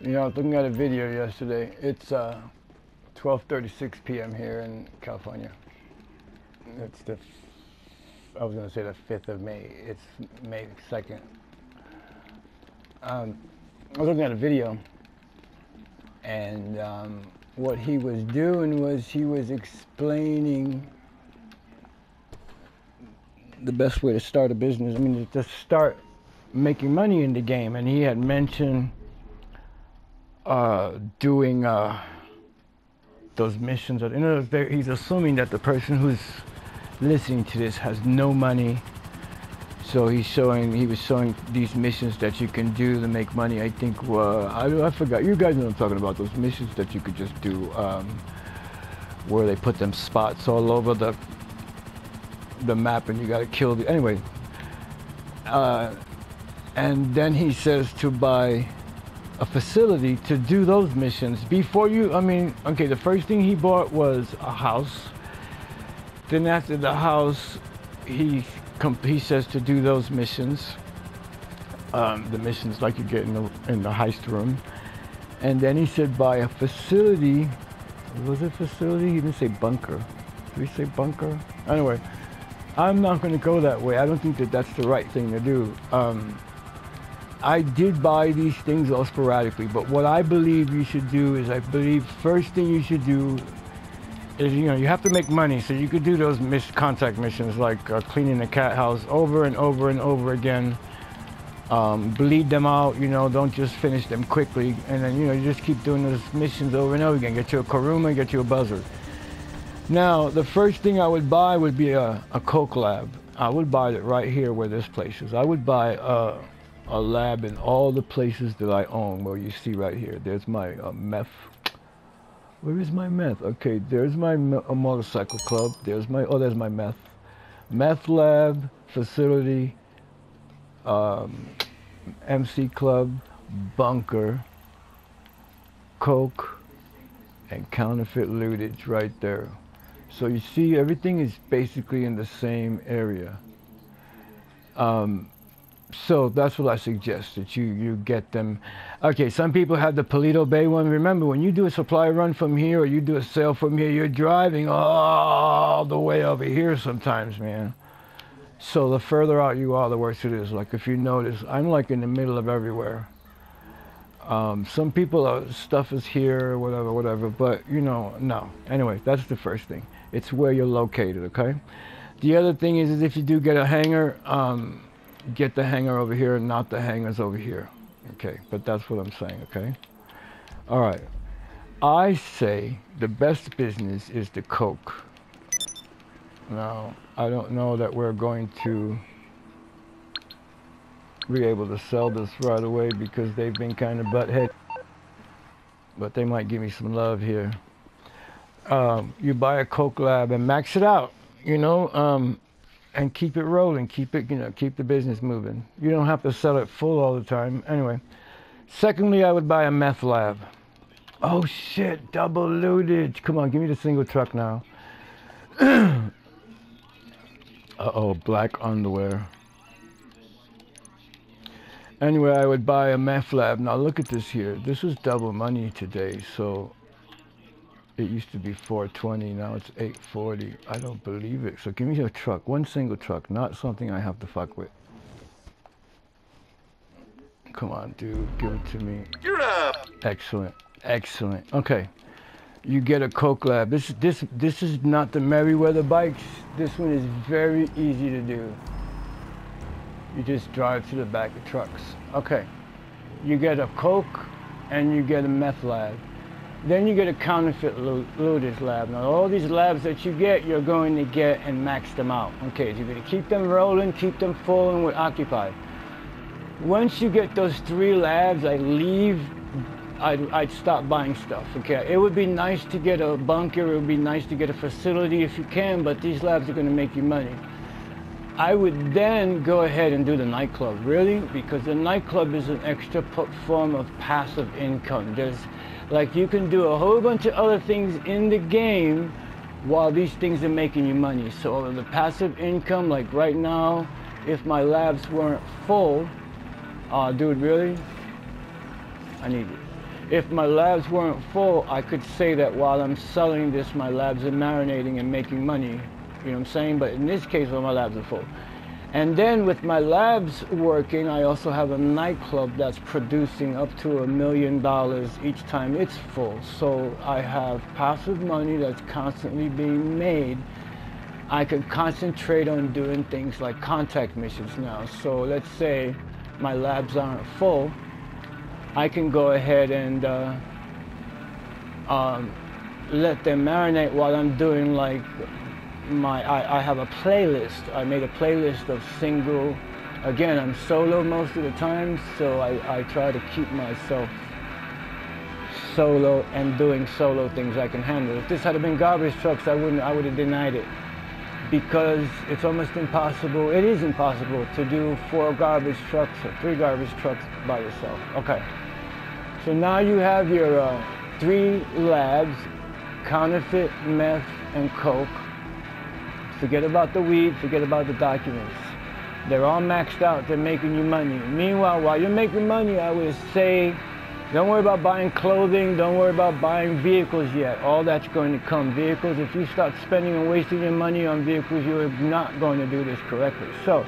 You know, I was looking at a video yesterday. It's 12:36 p.m. here in California. It's I was gonna say the 5th of May. It's May 2nd. I was looking at a video, and what he was doing was he was explaining the best way to start a business. I mean, to start making money in the game, and he had mentioned doing those missions. You know, he's assuming that the person who's listening to this has no money, so he was showing these missions that you can do to make money. I think I forgot. You guys know what I'm talking about. Those missions that you could just do, where they put them spots all over the map, and you got to kill the anyway. And then he says to buy a facility to do those missions before you. I mean, okay, the first thing he bought was a house. Then after the house, he says to do those missions, the missions like you get in the heist room. And then he said buy a facility. Was it facility? He didn't say bunker. Did he say bunker? Anyway, I'm not going to go that way. I don't think that that's the right thing to do. I did buy these things all sporadically, but what I believe you should do is, I believe first thing you should do is, you know, you have to make money, so you could do those contact missions like cleaning the cat house over and over and over again. Bleed them out, you know, don't just finish them quickly, and then, you know, you just keep doing those missions over and over again. Get you a Karuma, get you a buzzer. Now, the first thing I would buy would be a coke lab. I would buy it right here where this place is. I would buy a lab in all the places that I own. Well, you see right here, there's my meth. Where is my meth? Okay, there's my motorcycle club. There's my meth. Meth lab, facility, MC club, bunker, coke, and counterfeit lootage right there. So you see, everything is basically in the same area. So that's what I suggest, that you get them. Okay, some people have the Paleto Bay one. Remember, when you do a supply run from here or you do a sale from here, you're driving all the way over here sometimes, man. So the further out you are, the worse it is. Like if you notice, I'm like in the middle of everywhere. Some people, stuff is here, whatever, but you know, no. Anyway, that's the first thing. It's where you're located, okay? The other thing is if you do get a hangar, get the hangar over here and not the hangars over here. Okay, but that's what I'm saying, okay? All right. I say the best business is the coke. Now, I don't know that we're going to be able to sell this right away because they've been kind of butthead, but they might give me some love here. You buy a coke lab and max it out, you know, and keep it rolling, keep the business moving. You don't have to sell it full all the time. Anyway, secondly, I would buy a meth lab. Oh shit, double lootage. Come on, give me the single truck now. Uh-oh, black underwear. Anyway, I would buy a meth lab. Now look at this here. This is double money today, so it used to be $420, now it's $840. I don't believe it. So give me a truck, one single truck, not something I have to fuck with. Come on, dude, give it to me. You're up. Excellent, excellent. Okay, you get a coke lab. This is not the Merriweather bikes. This one is very easy to do. You just drive to the back of trucks. Okay, you get a coke and you get a meth lab. Then you get a counterfeit lootage lab. Now all these labs that you get, you're going to get and max them out. Okay, you're going to keep them rolling, keep them full and occupied. Once you get those 3 labs, I'd stop buying stuff. Okay, it would be nice to get a bunker, it would be nice to get a facility if you can, but these labs are going to make you money. I would then go ahead and do the nightclub, really, because the nightclub is an extra form of passive income. Like you can do a whole bunch of other things in the game while these things are making you money. So the passive income, like right now, if my labs weren't full, dude, really? I need it. if my labs weren't full, I could say that while I'm selling this, my labs are marinating and making money. You know what I'm saying? But in this case, all my labs are full. And then with my labs working, I also have a nightclub that's producing up to $1 million each time it's full. So I have passive money that's constantly being made. I can concentrate on doing things like contact missions now. So let's say my labs aren't full, I can go ahead and let them marinate while I'm doing like I have a playlist. I made a playlist of single. Again, I'm solo most of the time, so I try to keep myself solo and doing solo things I can handle. If this had been garbage trucks, I would have denied it, because it's almost impossible. It is impossible to do 4 garbage trucks or 3 garbage trucks by yourself. Okay, so now you have your 3 labs: counterfeit, meth, and coke. Forget about the weed, forget about the documents. They're all maxed out, they're making you money. Meanwhile, while you're making money, I would say, don't worry about buying clothing, don't worry about buying vehicles yet. All that's going to come. Vehicles, if you start spending and wasting your money on vehicles, you're not going to do this correctly. So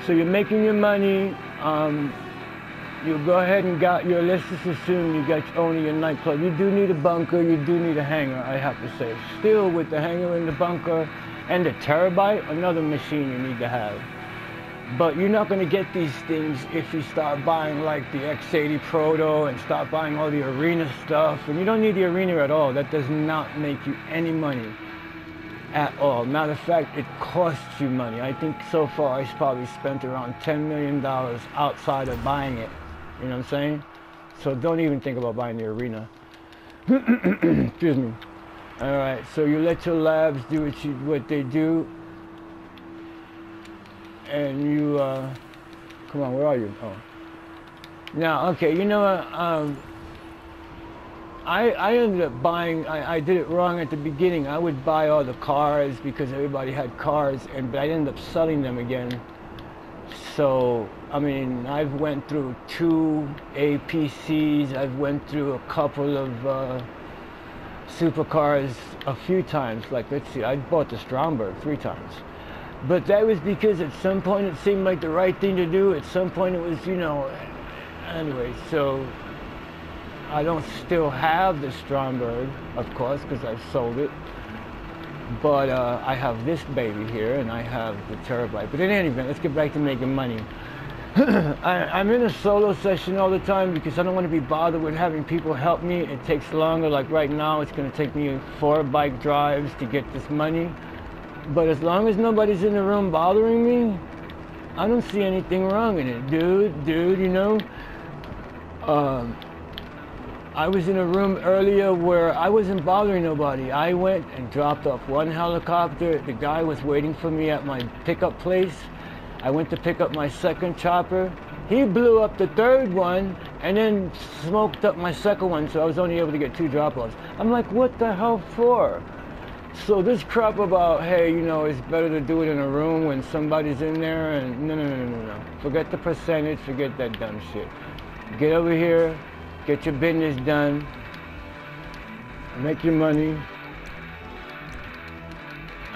you're making your money. You go ahead and let's just assume you got only your nightclub. You do need a bunker, you do need a hangar, I have to say. Still, with the hangar and the bunker and the terabyte, another machine you need to have. But you're not going to get these things if you start buying like the X80 Proto and start buying all the arena stuff. And you don't need the arena at all. That does not make you any money at all. Matter of fact, it costs you money. I think so far I've probably spent around $10 million outside of buying it. You know what I'm saying? So don't even think about buying the arena. Excuse me. All right, so you let your labs do what they do. And you, come on, where are you? Oh. Now, okay, you know what? I ended up buying, I did it wrong at the beginning. I would buy all the cars because everybody had cars, but I ended up selling them again. So, I mean, I've went through 2 APCs, I've went through a couple of supercars a few times. Like, let's see, I bought the Stromberg 3 times. But that was because at some point it seemed like the right thing to do. At some point it was, you know, anyway, so I don't still have the Stromberg, of course, because I've sold it. But I have this baby here, and I have the terabyte. But in any event, let's get back to making money. I'm in a solo session all the time because I don't want to be bothered with having people help me. It takes longer. Like right now, it's going to take me 4 bike drives to get this money. But as long as nobody's in the room bothering me, I don't see anything wrong in it. Dude, you know. I was in a room earlier where I wasn't bothering nobody. I went and dropped off 1 helicopter. The guy was waiting for me at my pickup place. I went to pick up my 2nd chopper. He blew up the 3rd one and then smoked up my 2nd one, so I was only able to get 2 drop-offs. I'm like, what the hell for? So this crap about, hey, you know, it's better to do it in a room when somebody's in there, and no. Forget the percentage, forget that dumb shit. Get over here, get your business done, make your money.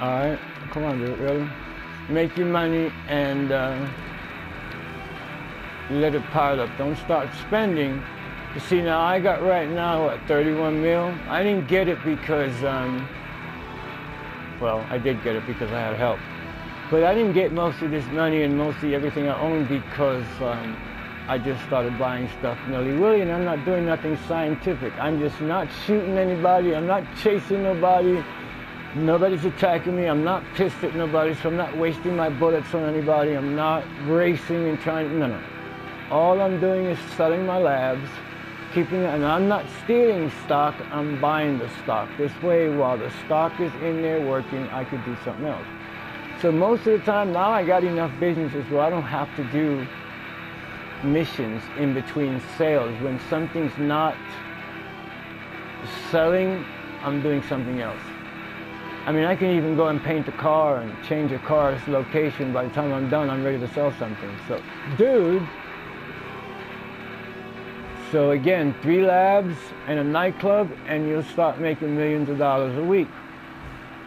All right, come on, dude, really? Make your money and let it pile up. Don't start spending. You see, now I got right now, what, 31 mil? I didn't get it because, well, I did get it because I had help. But I didn't get most of this money and mostly everything I own because I just started buying stuff nilly-willy, and I'm not doing nothing scientific. I'm just not shooting anybody. I'm not chasing nobody. Nobody's attacking me. I'm not pissed at nobody, so I'm not wasting my bullets on anybody. I'm not racing and trying, no. All I'm doing is selling my labs, keeping it, and I'm not stealing stock, I'm buying the stock. This way, while the stock is in there working, I could do something else. So most of the time, now I got enough businesses where I don't have to do missions in between sales. When something's not selling, I'm doing something else. I mean, I can even go and paint a car and change a car's location. By the time I'm done, I'm ready to sell something. So, dude, So again, 3 labs and a nightclub, and you'll start making millions of dollars a week.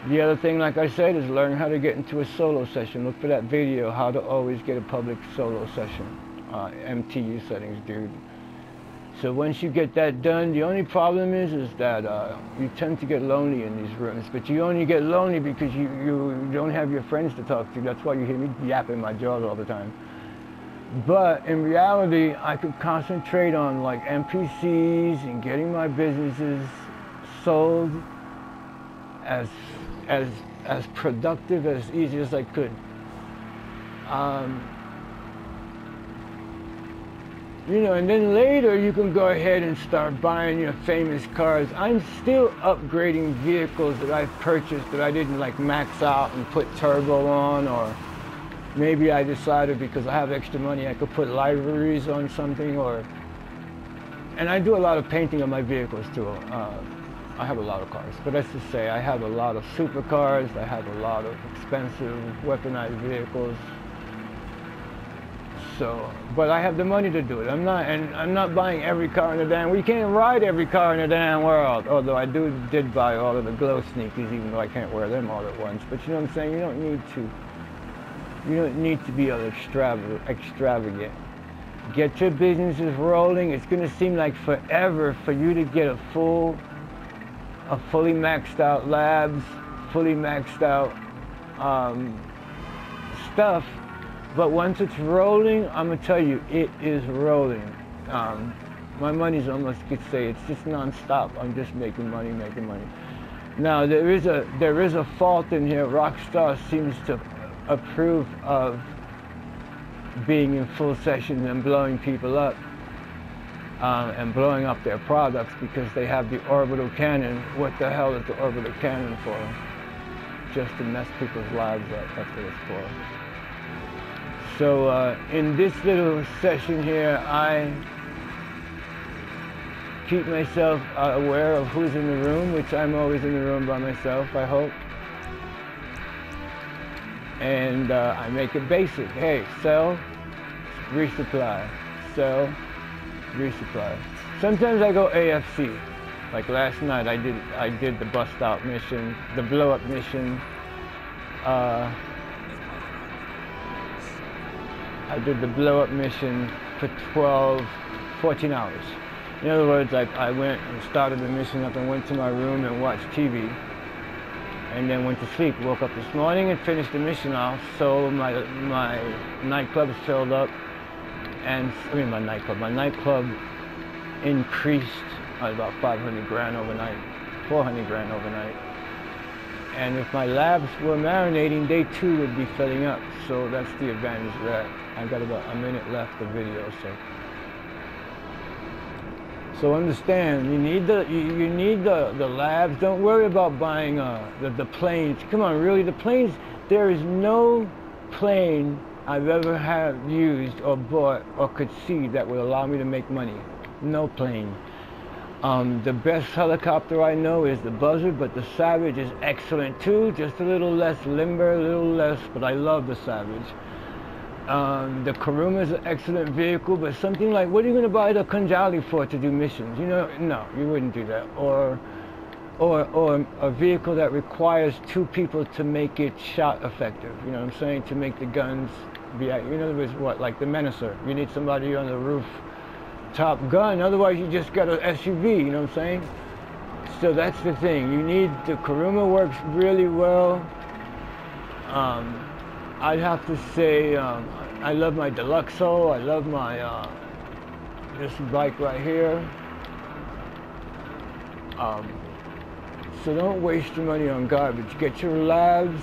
The other thing, like I said, is learn how to get into a solo session. Look for that video, how to always get a public solo session. MTU settings, dude. So once you get that done, the only problem is that you tend to get lonely in these rooms. But you only get lonely because you don't have your friends to talk to. That's why you hear me yapping my jaws all the time. But in reality, I could concentrate on like NPCs and getting my businesses sold as productive, as easy as I could. You know, and then later you can go ahead and start buying your famous cars. I'm still upgrading vehicles that I've purchased that I didn't like max out and put turbo on, or maybe I decided because I have extra money I could put liveries on something, and I do a lot of painting on my vehicles too. I have a lot of cars, but let's just say I have a lot of supercars, I have a lot of expensive weaponized vehicles. So, but I have the money to do it. I'm not buying every car in the damn world. You can't ride every car in the damn world. Although I did buy all of the glow sneakers, even though I can't wear them all at once. But you know what I'm saying? You don't need to be all extravagant. Get your businesses rolling. It's gonna seem like forever for you to get a fully maxed out labs, fully maxed out stuff. But once it's rolling, I'm gonna tell you, it is rolling. My money's almost, you could say, it's just non-stop. I'm just making money. Now there is a fault in here. Rockstar seems to approve of being in full sessions and blowing people up and blowing up their products because they have the orbital cannon. What the hell is the orbital cannon for? Just to mess people's lives up. That's what it's for. So in this little session here, I keep myself aware of who's in the room, which I'm always in the room by myself, I hope. And I make it basic. Hey, sell, resupply, sell, resupply. Sometimes I go AFC. Like last night, I did the bust out mission, the blow up mission. I did the blow-up mission for 14 hours. In other words, I went and started the mission up and went to my room and watched TV, and then went to sleep. Woke up this morning and finished the mission off. So my nightclub filled up, and my nightclub increased about 500 grand overnight, 400 grand overnight. And if my labs were marinating, they too would be filling up. So that's the advantage of that. I've got about a minute left of video, so understand, you need the labs. Don't worry about buying the planes. Come on, really, the planes. There is no plane I've ever used or bought or could see that would allow me to make money. No plane. The best helicopter I know is the Buzzard, but the Savage is excellent too. Just a little less limber, a little less, but I love the Savage. The Kuruma is an excellent vehicle, but something like, what are you going to buy the Kunjali for to do missions? You know, no, you wouldn't do that. Or a vehicle that requires 2 people to make it shot effective. You know what I'm saying? To make the guns be, in other words, what, like the Menacer. You need somebody on the roof, Top Gun, otherwise you just got an SUV, you know what I'm saying? So that's the thing. You need, the Kuruma works really well. I'd have to say, I love my Deluxo. I love my, this bike right here. So don't waste your money on garbage. Get your labs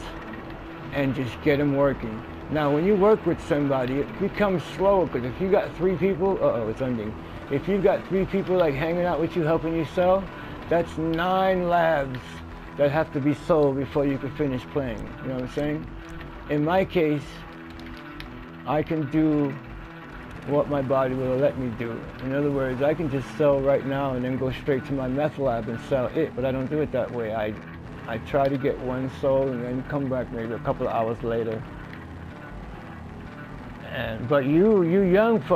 and just get them working. Now, when you work with somebody, it becomes slower, because if you got 3 people, it's ending. If you've got 3 people like hanging out with you, helping you sell, that's 9 labs that have to be sold before you can finish playing. You know what I'm saying? In my case, I can do what my body will let me do. In other words, I can just sell right now and then go straight to my meth lab and sell it, but I don't do it that way. I try to get 1 sold and then come back maybe a couple of hours later. But you young folks,